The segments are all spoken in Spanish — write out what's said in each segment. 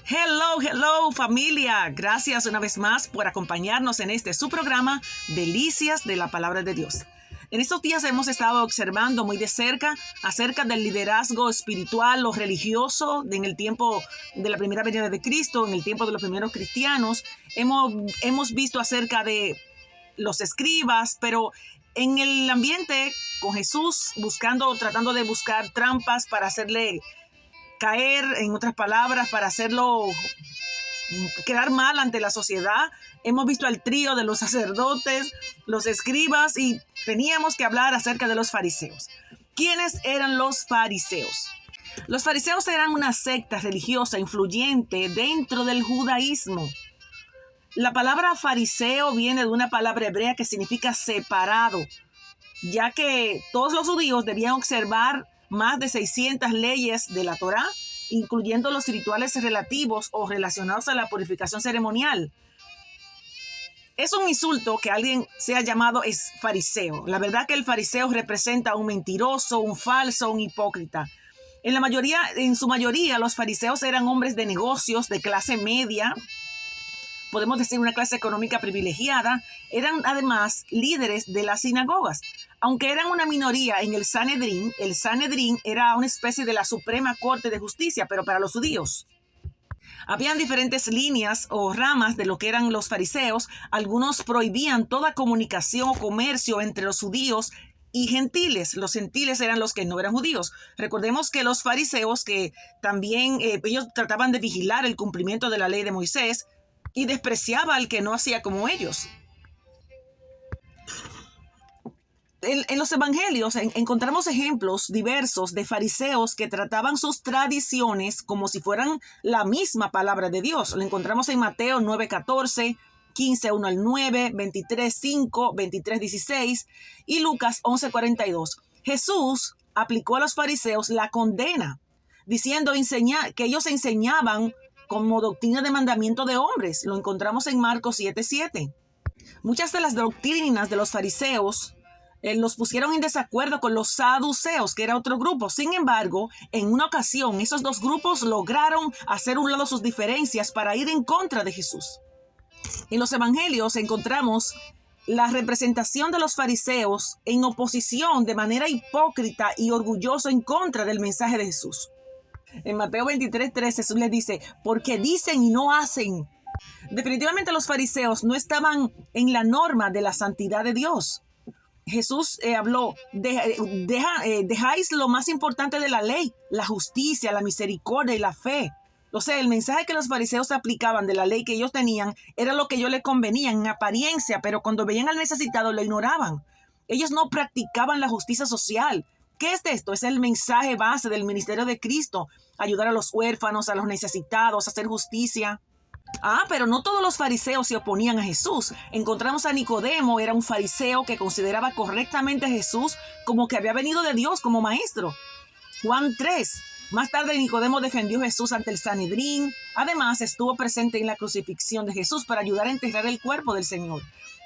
Hello familia. Gracias una vez más por acompañarnos en su programa Delicias de la Palabra de Dios. En estos días hemos estado observando muy de cerca acerca del liderazgo espiritual o religioso en el tiempo de la primera venida de Cristo, en el tiempo de los primeros cristianos. Hemos visto acerca de los escribas, pero en el ambiente con Jesús tratando de buscar trampas para hacerle caer, en otras palabras, para hacerlo quedar mal ante la sociedad. Hemos visto al trío de los sacerdotes, los escribas, y teníamos que hablar acerca de los fariseos. ¿Quiénes eran los fariseos? Los fariseos eran una secta religiosa influyente dentro del judaísmo. La palabra fariseo viene de una palabra hebrea que significa separado, ya que todos los judíos debían observar más de 600 leyes de la Torá, incluyendo los rituales relativos o relacionados a la purificación ceremonial. Es un insulto que alguien sea llamado fariseo. La verdad que el fariseo representa a un mentiroso, un falso, un hipócrita. En su mayoría, los fariseos eran hombres de negocios de clase media, podemos decir una clase económica privilegiada. Eran además líderes de las sinagogas. Aunque eran una minoría en el Sanedrín era una especie de la Suprema Corte de Justicia, pero para los judíos. Habían diferentes líneas o ramas de lo que eran los fariseos. Algunos prohibían toda comunicación o comercio entre los judíos y gentiles. Los gentiles eran los que no eran judíos. Recordemos que los fariseos, que también ellos trataban de vigilar el cumplimiento de la ley de Moisés y despreciaba al que no hacía como ellos. En los evangelios encontramos ejemplos diversos de fariseos que trataban sus tradiciones como si fueran la misma palabra de Dios. Lo encontramos en Mateo 9:14, 15:1 al 9, 23:5, 23:16 y Lucas 11:42. Jesús aplicó a los fariseos la condena, diciendo que ellos enseñaban como doctrina de mandamiento de hombres. Lo encontramos en Marcos 7:7. Muchas de las doctrinas de los fariseos los pusieron en desacuerdo con los saduceos, que era otro grupo. Sin embargo, en una ocasión, esos dos grupos lograron hacer un lado sus diferencias para ir en contra de Jesús. En los evangelios encontramos la representación de los fariseos en oposición de manera hipócrita y orgullosa en contra del mensaje de Jesús. En Mateo 23:3 Jesús les dice: porque dicen y no hacen. Definitivamente los fariseos no estaban en la norma de la santidad de Dios. Jesús habló, dejáis lo más importante de la ley, la justicia, la misericordia y la fe. O sea, el mensaje que los fariseos aplicaban de la ley que ellos tenían era lo que ellos les convenía en apariencia, pero cuando veían al necesitado lo ignoraban. Ellos no practicaban la justicia social. ¿Qué es esto? Es el mensaje base del ministerio de Cristo: ayudar a los huérfanos, a los necesitados, hacer justicia. Pero no todos los fariseos se oponían a Jesús. Encontramos a Nicodemo, era un fariseo que consideraba correctamente a Jesús como que había venido de Dios como maestro. Juan 3. Más tarde Nicodemo defendió a Jesús ante el Sanedrín. Además, estuvo presente en la crucifixión de Jesús para ayudar a enterrar el cuerpo del Señor.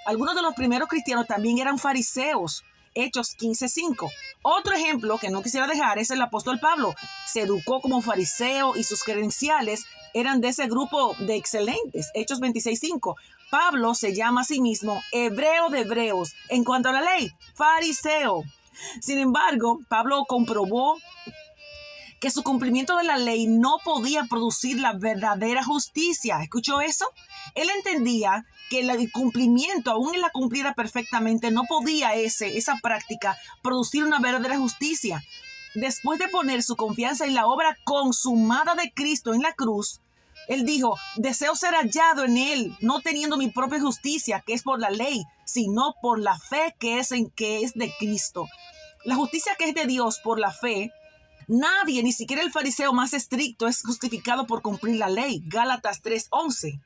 Algunos de los primeros cristianos también eran fariseos. Hechos 15:5. Otro ejemplo que no quisiera dejar es el apóstol Pablo. Se educó como fariseo y sus credenciales eran de ese grupo de excelentes. Hechos 26:5. Pablo se llama a sí mismo hebreo de hebreos. En cuanto a la ley, fariseo. Sin embargo, Pablo comprobó que su cumplimiento de la ley no podía producir la verdadera justicia. ¿Escuchó eso? Él entendía que el cumplimiento, aún él la cumpliera perfectamente, no podía esa práctica producir una verdadera justicia. Después de poner su confianza en la obra consumada de Cristo en la cruz, él dijo: deseo ser hallado en él, no teniendo mi propia justicia, que es por la ley, sino por la fe que es de Cristo. La justicia que es de Dios por la fe. Nadie, ni siquiera el fariseo más estricto, es justificado por cumplir la ley. Gálatas 3:11.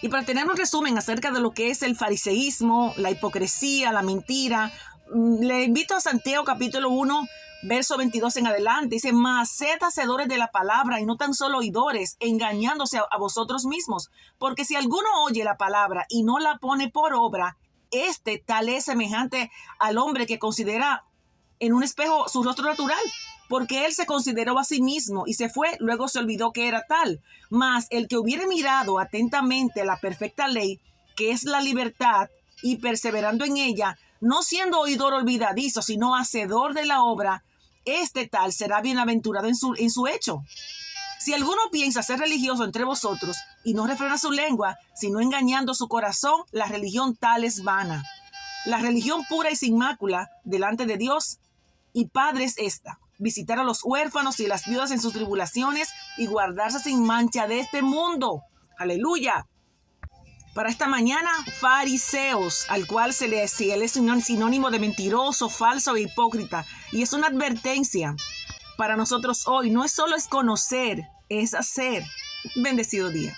Y para tener un resumen acerca de lo que es el fariseísmo, la hipocresía, la mentira, le invito a Santiago capítulo 1, verso 22 en adelante. Dice: mas sed hacedores de la palabra y no tan solo oidores, engañándose a vosotros mismos. Porque si alguno oye la palabra y no la pone por obra, tal es semejante al hombre que considera en un espejo su rostro natural, porque él se consideró a sí mismo y se fue, luego se olvidó que era tal. Mas el que hubiere mirado atentamente la perfecta ley, que es la libertad, y perseverando en ella, no siendo oidor olvidadizo, sino hacedor de la obra, este tal será bienaventurado en su hecho. Si alguno piensa ser religioso entre vosotros y no refrena su lengua, sino engañando su corazón, la religión tal es vana. La religión pura y sin mácula delante de Dios y Padre es esta: visitar a los huérfanos y las viudas en sus tribulaciones y guardarse sin mancha de este mundo. Aleluya. Para esta mañana, fariseos, al cual él es sinónimo de mentiroso, falso e hipócrita. Y es una advertencia para nosotros hoy. No es solo es conocer, es hacer. Bendecido día.